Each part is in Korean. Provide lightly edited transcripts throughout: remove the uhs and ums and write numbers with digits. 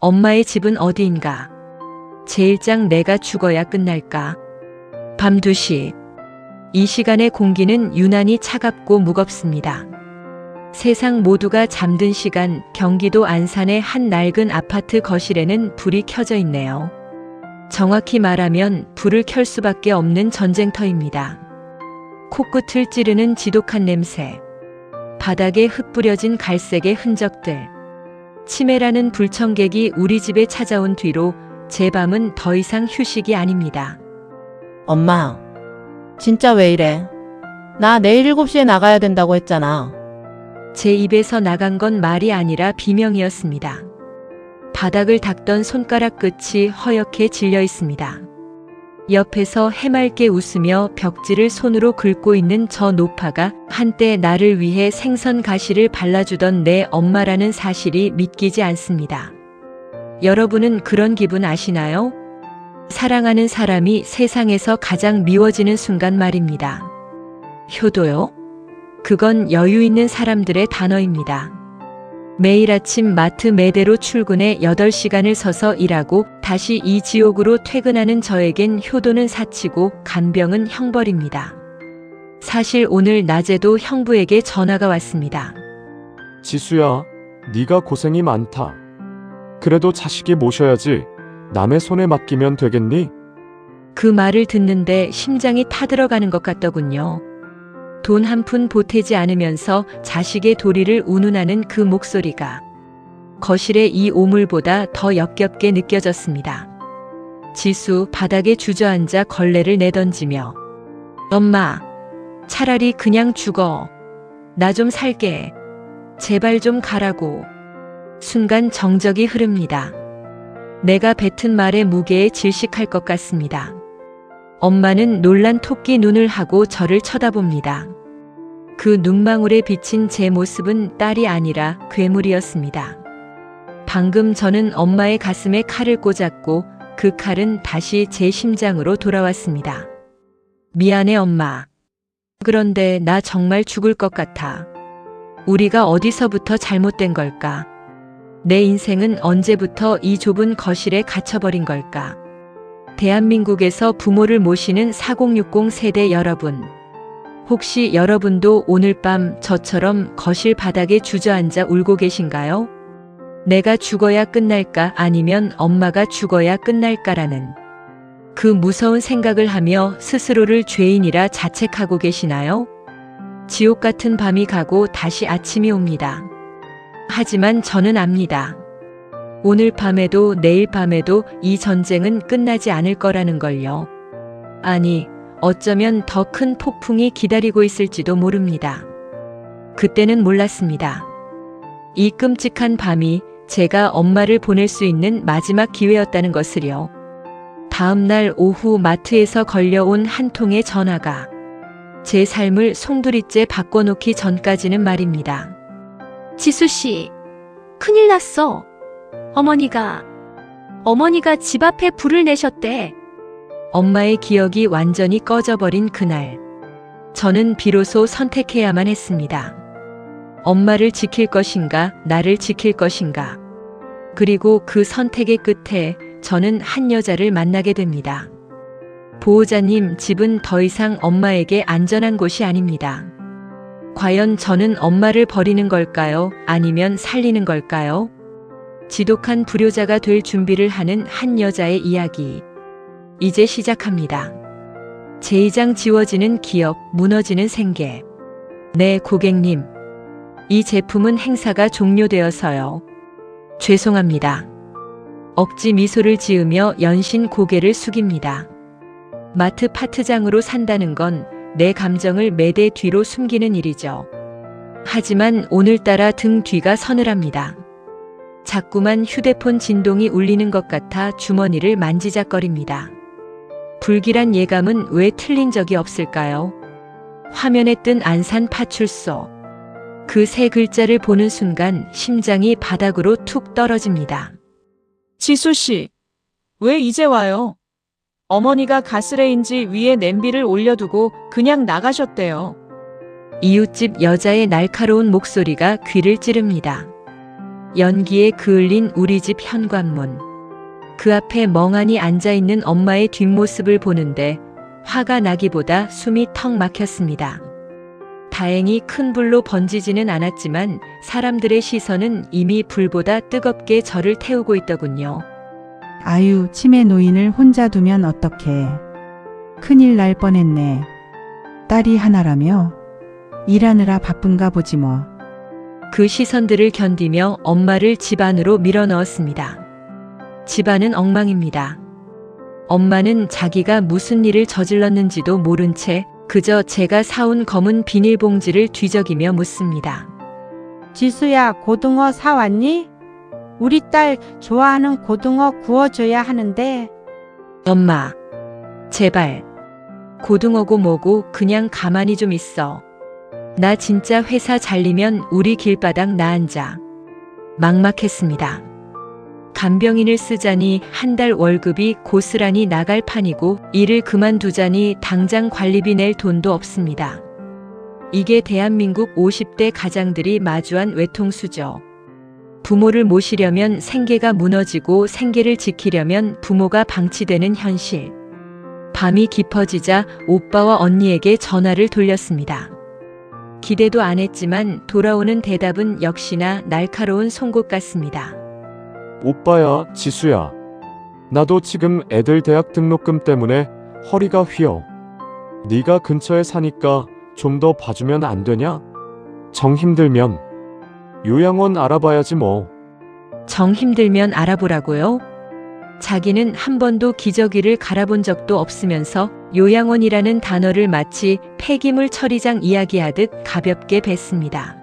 엄마의 집은 어디인가? 제1장 내가 죽어야 끝날까? 밤 2시. 이 시간의 공기는 유난히 차갑고 무겁습니다. 세상 모두가 잠든 시간, 경기도 안산의 한 낡은 아파트 거실에는 불이 켜져 있네요. 정확히 말하면 불을 켤 수밖에 없는 전쟁터입니다. 코끝을 찌르는 지독한 냄새, 바닥에 흩뿌려진 갈색의 흔적들. 치매라는 불청객이 우리 집에 찾아온 뒤로 제 밤은 더 이상 휴식이 아닙니다. 엄마, 진짜 왜 이래? 나 내일 7시에 나가야 된다고 했잖아. 제 입에서 나간 건 말이 아니라 비명이었습니다. 바닥을 닦던 손가락 끝이 허옇게 질려 있습니다. 옆에서 해맑게 웃으며 벽지를 손으로 긁고 있는 저 노파가 한때 나를 위해 생선 가시를 발라주던 내 엄마라는 사실이 믿기지 않습니다. 여러분은 그런 기분 아시나요? 사랑하는 사람이 세상에서 가장 미워지는 순간 말입니다. 효도요? 그건 여유 있는 사람들의 단어입니다. 매일 아침 마트 매대로 출근해 8시간을 서서 일하고 다시 이 지옥으로 퇴근하는 저에겐 효도는 사치고 간병은 형벌입니다. 사실 오늘 낮에도 형부에게 전화가 왔습니다. 지수야, 네가 고생이 많다. 그래도 자식이 모셔야지. 남의 손에 맡기면 되겠니? 그 말을 듣는데 심장이 타들어가는 것 같더군요. 돈 한 푼 보태지 않으면서 자식의 도리를 운운하는 그 목소리가 거실의 이 오물보다 더 역겹게 느껴졌습니다. 지수 바닥에 주저앉아 걸레를 내던지며 엄마, 차라리 그냥 죽어. 나 좀 살게. 제발 좀 가라고. 순간 정적이 흐릅니다. 내가 뱉은 말의 무게에 질식할 것 같습니다. 엄마는 놀란 토끼 눈을 하고 저를 쳐다봅니다. 그 눈망울에 비친 제 모습은 딸이 아니라 괴물이었습니다. 방금 저는 엄마의 가슴에 칼을 꽂았고 그 칼은 다시 제 심장으로 돌아왔습니다. 미안해 엄마. 그런데 나 정말 죽을 것 같아. 우리가 어디서부터 잘못된 걸까? 내 인생은 언제부터 이 좁은 거실에 갇혀버린 걸까? 대한민국에서 부모를 모시는 4060 세대 여러분. 혹시 여러분도 오늘 밤 저처럼 거실 바닥에 주저앉아 울고 계신가요? 내가 죽어야 끝날까 아니면 엄마가 죽어야 끝날까라는 그 무서운 생각을 하며 스스로를 죄인이라 자책하고 계시나요? 지옥 같은 밤이 가고 다시 아침이 옵니다. 하지만 저는 압니다. 오늘 밤에도 내일 밤에도 이 전쟁은 끝나지 않을 거라는 걸요. 아니, 어쩌면 더 큰 폭풍이 기다리고 있을지도 모릅니다. 그때는 몰랐습니다. 이 끔찍한 밤이 제가 엄마를 보낼 수 있는 마지막 기회였다는 것을요. 다음 날 오후 마트에서 걸려온 한 통의 전화가 제 삶을 송두리째 바꿔놓기 전까지는 말입니다. 지수씨, 큰일 났어. 어머니가 집 앞에 불을 내셨대. 엄마의 기억이 완전히 꺼져버린 그날. 저는 비로소 선택해야만 했습니다. 엄마를 지킬 것인가, 나를 지킬 것인가. 그리고 그 선택의 끝에 저는 한 여자를 만나게 됩니다. 보호자님, 집은 더 이상 엄마에게 안전한 곳이 아닙니다. 과연 저는 엄마를 버리는 걸까요? 아니면 살리는 걸까요? 지독한 불효자가 될 준비를 하는 한 여자의 이야기. 이제 시작합니다. 제2장 지워지는 기억, 무너지는 생계. 네, 고객님. 이 제품은 행사가 종료되어서요. 죄송합니다. 억지 미소를 지으며 연신 고개를 숙입니다. 마트 파트장으로 산다는 건 내 감정을 매대 뒤로 숨기는 일이죠. 하지만 오늘따라 등 뒤가 서늘합니다. 자꾸만 휴대폰 진동이 울리는 것 같아 주머니를 만지작거립니다. 불길한 예감은 왜 틀린 적이 없을까요? 화면에 뜬 안산 파출소. 그 세 글자를 보는 순간 심장이 바닥으로 툭 떨어집니다. 지수씨, 왜 이제 와요? 어머니가 가스레인지 위에 냄비를 올려두고 그냥 나가셨대요. 이웃집 여자의 날카로운 목소리가 귀를 찌릅니다. 연기에 그을린 우리 집 현관문. 그 앞에 멍하니 앉아있는 엄마의 뒷모습을 보는데 화가 나기보다 숨이 턱 막혔습니다. 다행히 큰 불로 번지지는 않았지만 사람들의 시선은 이미 불보다 뜨겁게 저를 태우고 있더군요. 아유, 치매 노인을 혼자 두면 어떡해. 큰일 날 뻔했네. 딸이 하나라며? 일하느라 바쁜가 보지 뭐. 그 시선들을 견디며 엄마를 집 안으로 밀어 넣었습니다. 집안은 엉망입니다. 엄마는 자기가 무슨 일을 저질렀는지도 모른 채 그저 제가 사온 검은 비닐봉지를 뒤적이며 묻습니다. 지수야, 고등어 사왔니? 우리 딸 좋아하는 고등어 구워줘야 하는데. 엄마, 제발. 고등어고 뭐고 그냥 가만히 좀 있어. 나 진짜 회사 잘리면 우리 길바닥 나앉아. 막막했습니다. 간병인을 쓰자니 한 달 월급이 고스란히 나갈 판이고 일을 그만두자니 당장 관리비 낼 돈도 없습니다. 이게 대한민국 50대 가장들이 마주한 외통수죠. 부모를 모시려면 생계가 무너지고 생계를 지키려면 부모가 방치되는 현실. 밤이 깊어지자 오빠와 언니에게 전화를 돌렸습니다. 기대도 안 했지만 돌아오는 대답은 역시나 날카로운 송곳 같습니다. 오빠야, 지수야. 나도 지금 애들 대학 등록금 때문에 허리가 휘어. 네가 근처에 사니까 좀 더 봐주면 안 되냐? 정 힘들면 요양원 알아봐야지 뭐. 정 힘들면 알아보라고요? 자기는 한 번도 기저귀를 갈아본 적도 없으면서 요양원이라는 단어를 마치 폐기물 처리장 이야기하듯 가볍게 뱉습니다.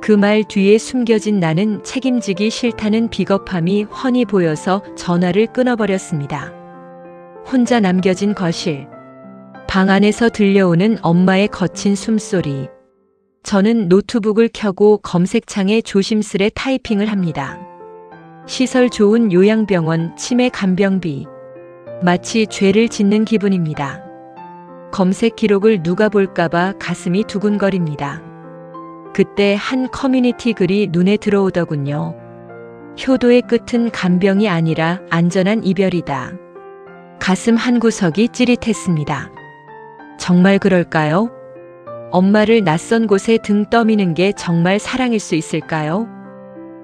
그 말 뒤에 숨겨진 나는 책임지기 싫다는 비겁함이 훤히 보여서 전화를 끊어버렸습니다. 혼자 남겨진 거실. 방 안에서 들려오는 엄마의 거친 숨소리. 저는 노트북을 켜고 검색창에 조심스레 타이핑을 합니다. 시설 좋은 요양병원 치매 간병비. 마치 죄를 짓는 기분입니다. 검색 기록을 누가 볼까봐 가슴이 두근거립니다. 그때 한 커뮤니티 글이 눈에 들어오더군요. 효도의 끝은 간병이 아니라 안전한 이별이다. 가슴 한구석이 찌릿했습니다. 정말 그럴까요? 엄마를 낯선 곳에 등 떠미는 게 정말 사랑일 수 있을까요?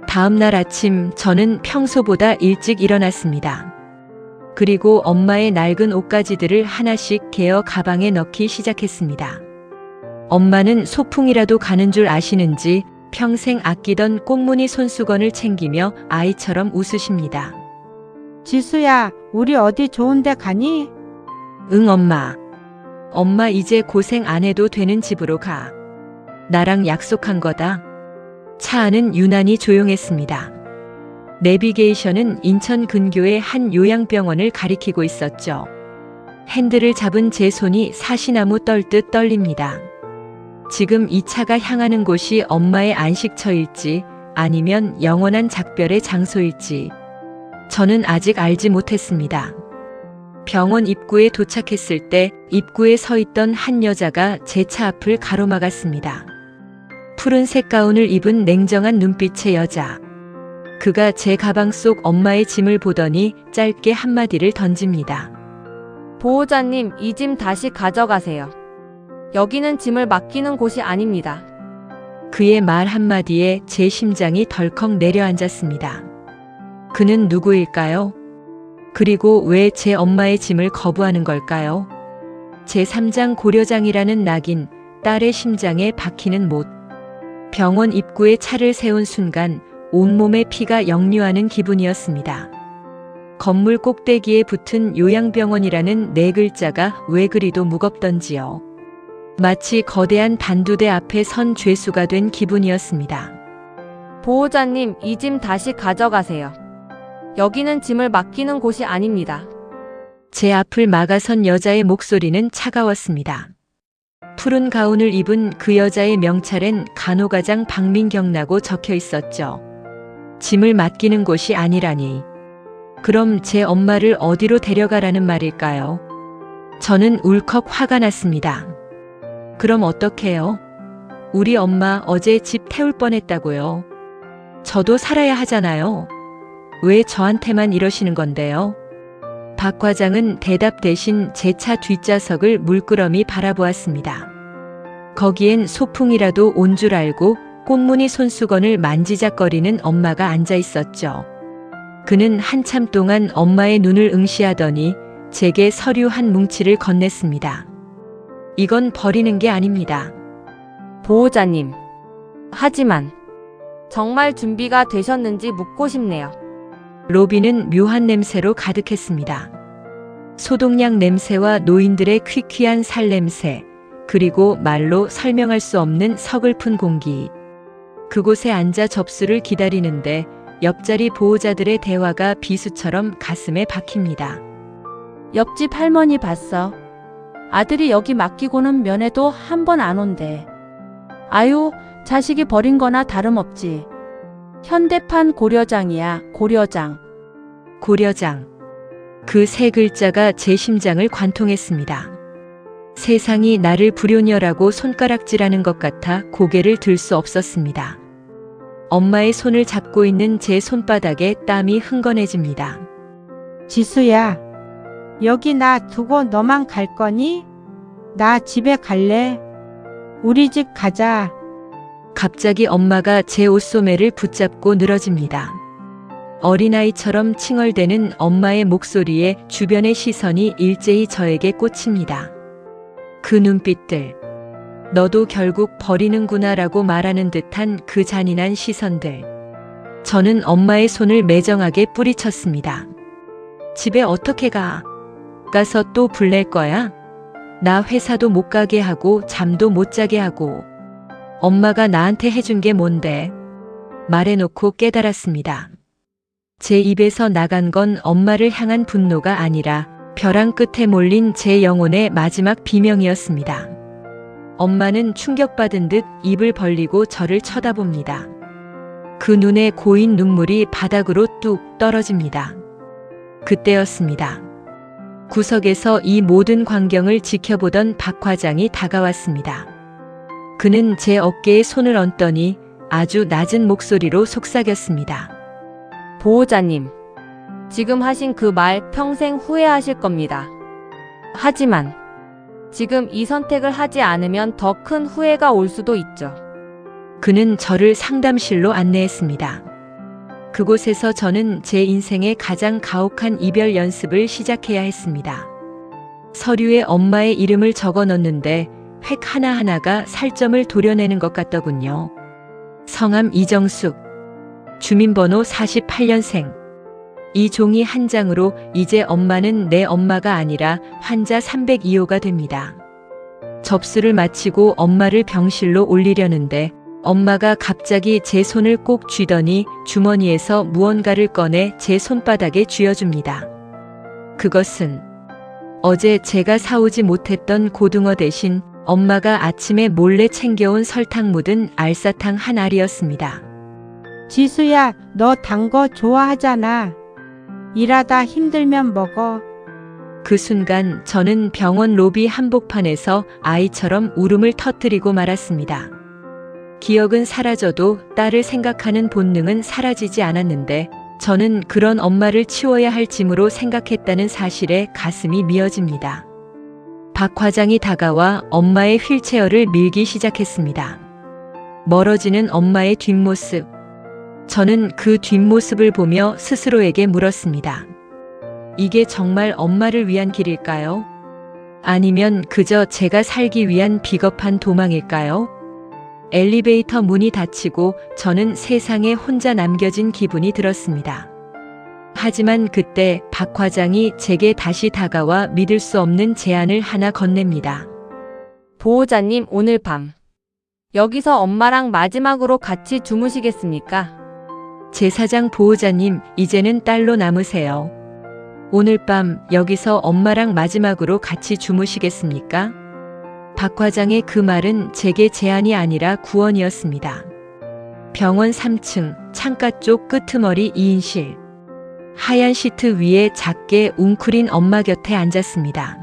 다음 날 아침 저는 평소보다 일찍 일어났습니다. 그리고 엄마의 낡은 옷가지들을 하나씩 개어 가방에 넣기 시작했습니다. 엄마는 소풍이라도 가는 줄 아시는지 평생 아끼던 꽃무늬 손수건을 챙기며 아이처럼 웃으십니다. 지수야, 우리 어디 좋은 데 가니? 응, 엄마. 엄마 이제 고생 안 해도 되는 집으로 가. 나랑 약속한 거다. 차 안은 유난히 조용했습니다. 내비게이션은 인천 근교의 한 요양병원을 가리키고 있었죠. 핸들을 잡은 제 손이 사시나무 떨듯 떨립니다. 지금 이 차가 향하는 곳이 엄마의 안식처일지 아니면 영원한 작별의 장소일지 저는 아직 알지 못했습니다. 병원 입구에 도착했을 때 입구에 서 있던 한 여자가 제 차 앞을 가로막았습니다. 푸른색 가운을 입은 냉정한 눈빛의 여자. 그가 제 가방 속 엄마의 짐을 보더니 짧게 한마디를 던집니다. 보호자님, 이 짐 다시 가져가세요. 여기는 짐을 맡기는 곳이 아닙니다. 그의 말 한마디에 제 심장이 덜컥 내려앉았습니다. 그는 누구일까요? 그리고 왜 제 엄마의 짐을 거부하는 걸까요? 제3장 고려장이라는 낙인, 딸의 심장에 박히는 못. 병원 입구에 차를 세운 순간 온몸에 피가 역류하는 기분이었습니다. 건물 꼭대기에 붙은 요양병원이라는 네 글자가 왜 그리도 무겁던지요. 마치 거대한 단두대 앞에 선 죄수가 된 기분이었습니다. 보호자님, 이 짐 다시 가져가세요. 여기는 짐을 맡기는 곳이 아닙니다. 제 앞을 막아선 여자의 목소리는 차가웠습니다. 푸른 가운을 입은 그 여자의 명찰엔 간호가장 박민경라고 적혀 있었죠. 짐을 맡기는 곳이 아니라니. 그럼 제 엄마를 어디로 데려가라는 말일까요? 저는 울컥 화가 났습니다. 그럼 어떡해요? 우리 엄마 어제 집 태울 뻔했다고요. 저도 살아야 하잖아요. 왜 저한테만 이러시는 건데요? 박 과장은 대답 대신 제 차 뒷좌석을 물끄러미 바라보았습니다. 거기엔 소풍이라도 온 줄 알고 꽃무늬 손수건을 만지작거리는 엄마가 앉아 있었죠. 그는 한참 동안 엄마의 눈을 응시하더니 제게 서류 한 뭉치를 건넸습니다. 이건 버리는 게 아닙니다. 보호자님. 하지만 정말 준비가 되셨는지 묻고 싶네요. 로비는 묘한 냄새로 가득했습니다. 소독약 냄새와 노인들의 퀴퀴한 살냄새, 그리고 말로 설명할 수 없는 서글픈 공기. 그곳에 앉아 접수를 기다리는데 옆자리 보호자들의 대화가 비수처럼 가슴에 박힙니다. 옆집 할머니 봤어. 아들이 여기 맡기고는 면회도 한 번 안 온대. 아유, 자식이 버린 거나 다름없지. 현대판 고려장이야, 고려장. 고려장. 그 세 글자가 제 심장을 관통했습니다. 세상이 나를 불효녀라고 손가락질하는 것 같아 고개를 들 수 없었습니다. 엄마의 손을 잡고 있는 제 손바닥에 땀이 흥건해집니다. 지수야, 여기 나 두고 너만 갈 거니? 나 집에 갈래. 우리 집 가자. 갑자기 엄마가 제 옷소매를 붙잡고 늘어집니다. 어린아이처럼 칭얼대는 엄마의 목소리에 주변의 시선이 일제히 저에게 꽂힙니다. 그 눈빛들, 너도 결국 버리는구나라고 말하는 듯한 그 잔인한 시선들. 저는 엄마의 손을 매정하게 뿌리쳤습니다. 집에 어떻게 가? 가서 또 불낼 거야? 나 회사도 못 가게 하고 잠도 못 자게 하고. 엄마가 나한테 해준 게 뭔데? 말해놓고 깨달았습니다. 제 입에서 나간 건 엄마를 향한 분노가 아니라 벼랑 끝에 몰린 제 영혼의 마지막 비명이었습니다. 엄마는 충격받은 듯 입을 벌리고 저를 쳐다봅니다. 그 눈에 고인 눈물이 바닥으로 뚝 떨어집니다. 그때였습니다. 구석에서 이 모든 광경을 지켜보던 박 과장이 다가왔습니다. 그는 제 어깨에 손을 얹더니 아주 낮은 목소리로 속삭였습니다. 보호자님. 지금 하신 그 말 평생 후회하실 겁니다. 하지만 지금 이 선택을 하지 않으면 더 큰 후회가 올 수도 있죠. 그는 저를 상담실로 안내했습니다. 그곳에서 저는 제 인생의 가장 가혹한 이별 연습을 시작해야 했습니다. 서류에 엄마의 이름을 적어 넣는데 획 하나하나가 살점을 도려내는 것 같더군요. 성함 이정숙, 주민번호 48년생. 이 종이 한 장으로 이제 엄마는 내 엄마가 아니라 환자 302호가 됩니다. 접수를 마치고 엄마를 병실로 올리려는데 엄마가 갑자기 제 손을 꼭 쥐더니 주머니에서 무언가를 꺼내 제 손바닥에 쥐어줍니다. 그것은 어제 제가 사오지 못했던 고등어 대신 엄마가 아침에 몰래 챙겨온 설탕 묻은 알사탕 한 알이었습니다. 지수야, 너 단 거 좋아하잖아. 일하다 힘들면 먹어. 그 순간 저는 병원 로비 한복판에서 아이처럼 울음을 터뜨리고 말았습니다. 기억은 사라져도 딸을 생각하는 본능은 사라지지 않았는데 저는 그런 엄마를 치워야 할 짐으로 생각했다는 사실에 가슴이 미어집니다. 박 과장이 다가와 엄마의 휠체어를 밀기 시작했습니다. 멀어지는 엄마의 뒷모습. 저는 그 뒷모습을 보며 스스로에게 물었습니다. 이게 정말 엄마를 위한 길일까요? 아니면 그저 제가 살기 위한 비겁한 도망일까요? 엘리베이터 문이 닫히고 저는 세상에 혼자 남겨진 기분이 들었습니다. 하지만 그때 박 과장이 제게 다시 다가와 믿을 수 없는 제안을 하나 건넵니다. 보호자님, 오늘 밤 여기서 엄마랑 마지막으로 같이 주무시겠습니까? 제사장 보호자님, 이제는 딸로 남으세요. 오늘 밤 여기서 엄마랑 마지막으로 같이 주무시겠습니까? 박 과장의 그 말은 제게 제안이 아니라 구원이었습니다. 병원 3층 창가 쪽 끄트머리 2인실. 하얀 시트 위에 작게 웅크린 엄마 곁에 앉았습니다.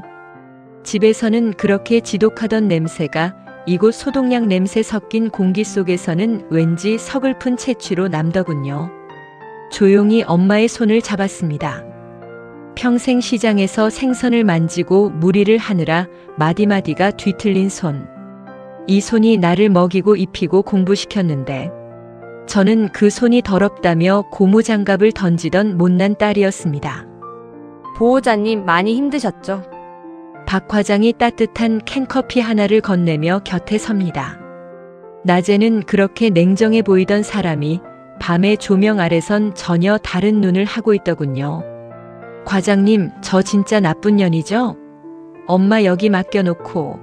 집에서는 그렇게 지독하던 냄새가 이곳 소독약 냄새 섞인 공기 속에서는 왠지 서글픈 채취로 남더군요. 조용히 엄마의 손을 잡았습니다. 평생 시장에서 생선을 만지고 무리를 하느라 마디마디가 뒤틀린 손. 이 손이 나를 먹이고 입히고 공부시켰는데 저는 그 손이 더럽다며 고무장갑을 던지던 못난 딸이었습니다. 보호자님 많이 힘드셨죠? 박 과장이 따뜻한 캔커피 하나를 건네며 곁에 섭니다. 낮에는 그렇게 냉정해 보이던 사람이 밤의 조명 아래선 전혀 다른 눈을 하고 있더군요. 과장님, 저 진짜 나쁜 년이죠? 엄마 여기 맡겨놓고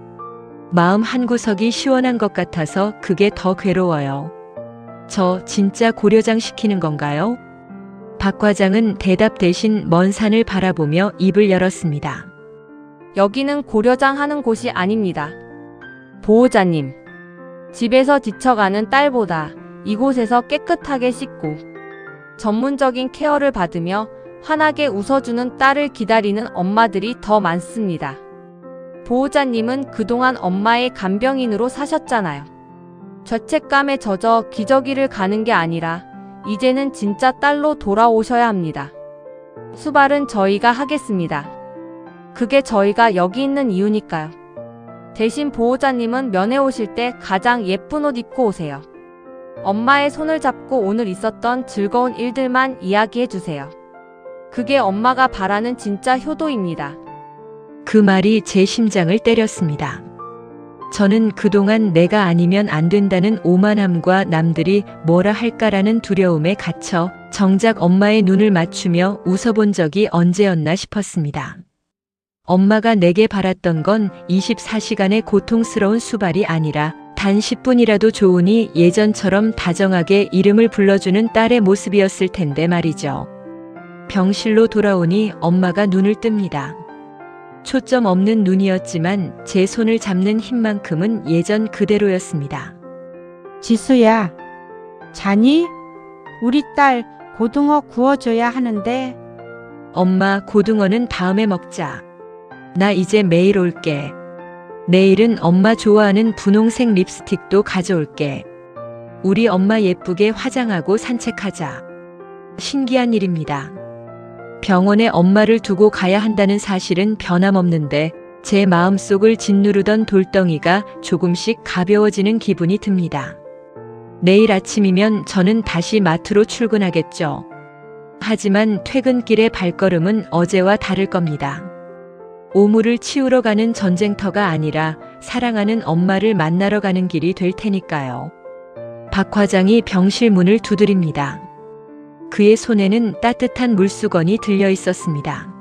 마음 한구석이 시원한 것 같아서 그게 더 괴로워요. 저 진짜 고려장 시키는 건가요? 박 과장은 대답 대신 먼 산을 바라보며 입을 열었습니다. 여기는 고려장 하는 곳이 아닙니다. 보호자님, 집에서 지쳐가는 딸보다 이곳에서 깨끗하게 씻고 전문적인 케어를 받으며 환하게 웃어주는 딸을 기다리는 엄마들이 더 많습니다. 보호자님은 그동안 엄마의 간병인으로 사셨잖아요. 죄책감에 젖어 기저귀를 가는 게 아니라 이제는 진짜 딸로 돌아오셔야 합니다. 수발은 저희가 하겠습니다. 그게 저희가 여기 있는 이유니까요. 대신 보호자님은 면회 오실 때 가장 예쁜 옷 입고 오세요. 엄마의 손을 잡고 오늘 있었던 즐거운 일들만 이야기해 주세요. 그게 엄마가 바라는 진짜 효도입니다. 그 말이 제 심장을 때렸습니다. 저는 그동안 내가 아니면 안 된다는 오만함과 남들이 뭐라 할까라는 두려움에 갇혀 정작 엄마의 눈을 맞추며 웃어본 적이 언제였나 싶었습니다. 엄마가 내게 바랐던 건 24시간의 고통스러운 수발이 아니라 단 10분이라도 좋으니 예전처럼 다정하게 이름을 불러주는 딸의 모습이었을 텐데 말이죠. 병실로 돌아오니 엄마가 눈을 뜹니다. 초점 없는 눈이었지만 제 손을 잡는 힘만큼은 예전 그대로였습니다. 지수야, 자니? 우리 딸 고등어 구워줘야 하는데. 엄마, 고등어는 다음에 먹자. 나 이제 매일 올게. 내일은 엄마 좋아하는 분홍색 립스틱도 가져올게. 우리 엄마 예쁘게 화장하고 산책하자. 신기한 일입니다. 병원에 엄마를 두고 가야 한다는 사실은 변함없는데 제 마음속을 짓누르던 돌덩이가 조금씩 가벼워지는 기분이 듭니다. 내일 아침이면 저는 다시 마트로 출근하겠죠. 하지만 퇴근길의 발걸음은 어제와 다를 겁니다. 오물을 치우러 가는 전쟁터가 아니라 사랑하는 엄마를 만나러 가는 길이 될 테니까요. 박 과장이 병실 문을 두드립니다. 그의 손에는 따뜻한 물수건이 들려 있었습니다.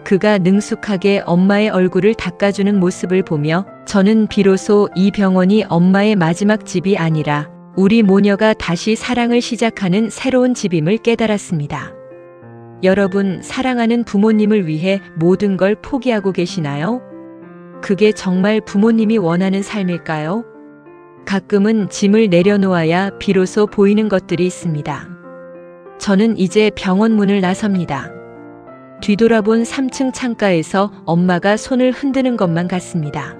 그가 능숙하게 엄마의 얼굴을 닦아주는 모습을 보며 저는 비로소 이 병원이 엄마의 마지막 집이 아니라 우리 모녀가 다시 사랑을 시작하는 새로운 집임을 깨달았습니다. 여러분, 사랑하는 부모님을 위해 모든 걸 포기하고 계시나요? 그게 정말 부모님이 원하는 삶일까요? 가끔은 짐을 내려놓아야 비로소 보이는 것들이 있습니다. 저는 이제 병원 문을 나섭니다. 뒤돌아본 3층 창가에서 엄마가 손을 흔드는 것만 같습니다.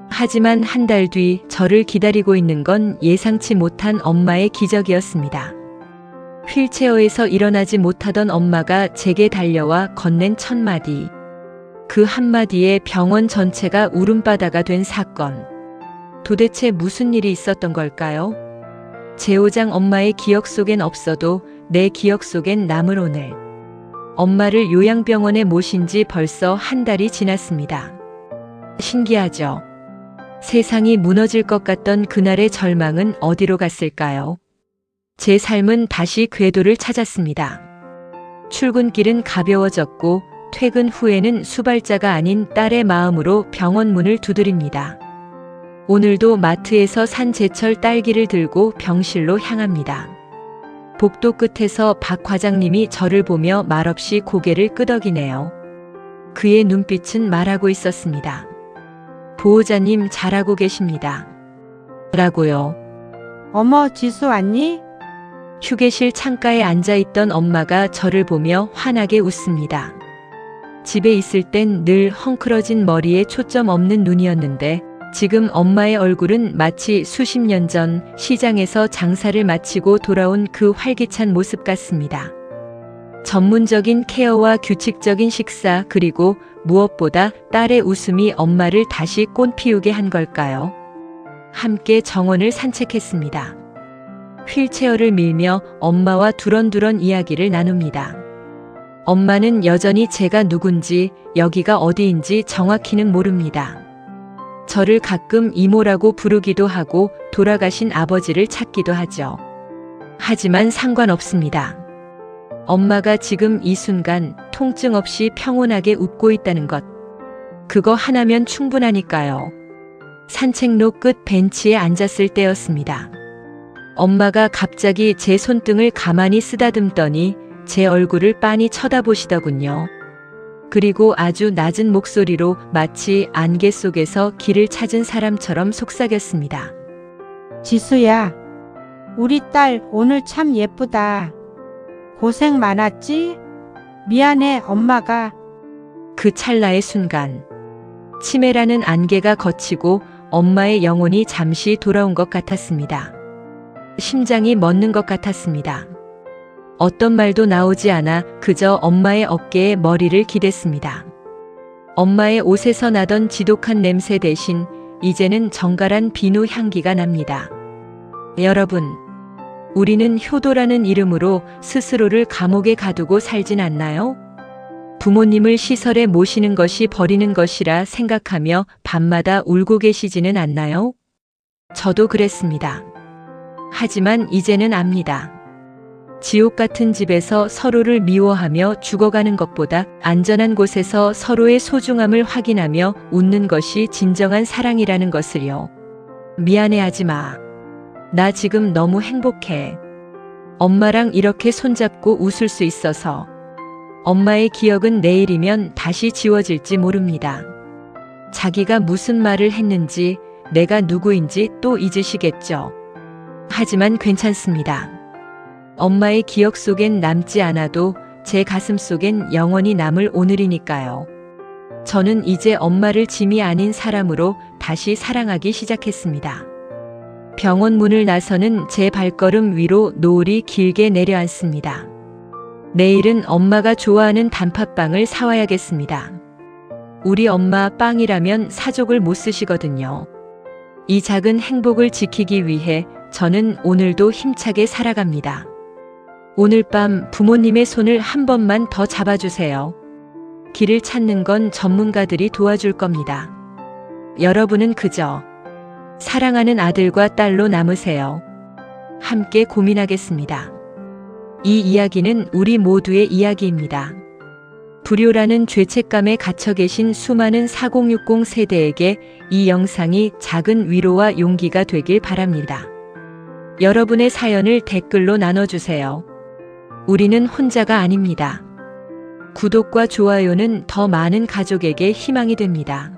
하지만 한 달 뒤 저를 기다리고 있는 건 예상치 못한 엄마의 기적이었습니다. 휠체어에서 일어나지 못하던 엄마가 제게 달려와 건넨 첫 마디. 그 한마디에 병원 전체가 울음바다가 된 사건. 도대체 무슨 일이 있었던 걸까요? 제오장 엄마의 기억 속엔 없어도 내 기억 속엔 남을 오늘. 엄마를 요양병원에 모신 지 벌써 한 달이 지났습니다. 신기하죠? 세상이 무너질 것 같던 그날의 절망은 어디로 갔을까요? 제 삶은 다시 궤도를 찾았습니다. 출근길은 가벼워졌고 퇴근 후에는 수발자가 아닌 딸의 마음으로 병원 문을 두드립니다. 오늘도 마트에서 산 제철 딸기를 들고 병실로 향합니다. 복도 끝에서 박 과장님이 저를 보며 말없이 고개를 끄덕이네요. 그의 눈빛은 말하고 있었습니다. 보호자님 잘하고 계십니다. 라고요. 어머, 지수 왔니? 휴게실 창가에 앉아있던 엄마가 저를 보며 환하게 웃습니다. 집에 있을 땐 늘 헝클어진 머리에 초점 없는 눈이었는데 지금 엄마의 얼굴은 마치 수십 년 전 시장에서 장사를 마치고 돌아온 그 활기찬 모습 같습니다. 전문적인 케어와 규칙적인 식사, 그리고 무엇보다 딸의 웃음이 엄마를 다시 꽃피우게 한 걸까요? 함께 정원을 산책했습니다. 휠체어를 밀며 엄마와 두런두런 이야기를 나눕니다. 엄마는 여전히 제가 누군지, 여기가 어디인지 정확히는 모릅니다. 저를 가끔 이모라고 부르기도 하고 돌아가신 아버지를 찾기도 하죠. 하지만 상관없습니다. 엄마가 지금 이 순간 통증 없이 평온하게 웃고 있다는 것. 그거 하나면 충분하니까요. 산책로 끝 벤치에 앉았을 때였습니다. 엄마가 갑자기 제 손등을 가만히 쓰다듬더니 제 얼굴을 빤히 쳐다보시더군요. 그리고 아주 낮은 목소리로 마치 안개 속에서 길을 찾은 사람처럼 속삭였습니다. 지수야, 우리 딸 오늘 참 예쁘다. 고생 많았지? 미안해, 엄마가. 그 찰나의 순간, 치매라는 안개가 걷히고 엄마의 영혼이 잠시 돌아온 것 같았습니다. 심장이 멎는 것 같았습니다. 어떤 말도 나오지 않아 그저 엄마의 어깨에 머리를 기댔습니다. 엄마의 옷에서 나던 지독한 냄새 대신 이제는 정갈한 비누 향기가 납니다. 여러분, 우리는 효도라는 이름으로 스스로를 감옥에 가두고 살진 않나요? 부모님을 시설에 모시는 것이 버리는 것이라 생각하며 밤마다 울고 계시지는 않나요? 저도 그랬습니다. 하지만 이제는 압니다. 지옥 같은 집에서 서로를 미워하며 죽어가는 것보다 안전한 곳에서 서로의 소중함을 확인하며 웃는 것이 진정한 사랑이라는 것을요. 미안해하지 마. 나 지금 너무 행복해. 엄마랑 이렇게 손잡고 웃을 수 있어서. 엄마의 기억은 내일이면 다시 지워질지 모릅니다. 자기가 무슨 말을 했는지, 내가 누구인지 또 잊으시겠죠. 하지만 괜찮습니다. 엄마의 기억 속엔 남지 않아도 제 가슴 속엔 영원히 남을 오늘이니까요. 저는 이제 엄마를 짐이 아닌 사람으로 다시 사랑하기 시작했습니다. 병원 문을 나서는 제 발걸음 위로 노을이 길게 내려앉습니다. 내일은 엄마가 좋아하는 단팥빵을 사와야겠습니다. 우리 엄마 빵이라면 사족을 못 쓰시거든요. 이 작은 행복을 지키기 위해 저는 오늘도 힘차게 살아갑니다. 오늘 밤 부모님의 손을 한 번만 더 잡아주세요. 길을 찾는 건 전문가들이 도와줄 겁니다. 여러분은 그저 사랑하는 아들과 딸로 남으세요. 함께 고민하겠습니다. 이 이야기는 우리 모두의 이야기입니다. 불효라는 죄책감에 갇혀 계신 수많은 4060 세대에게 이 영상이 작은 위로와 용기가 되길 바랍니다. 여러분의 사연을 댓글로 나눠주세요. 우리는 혼자가 아닙니다. 구독과 좋아요는 더 많은 가족에게 희망이 됩니다.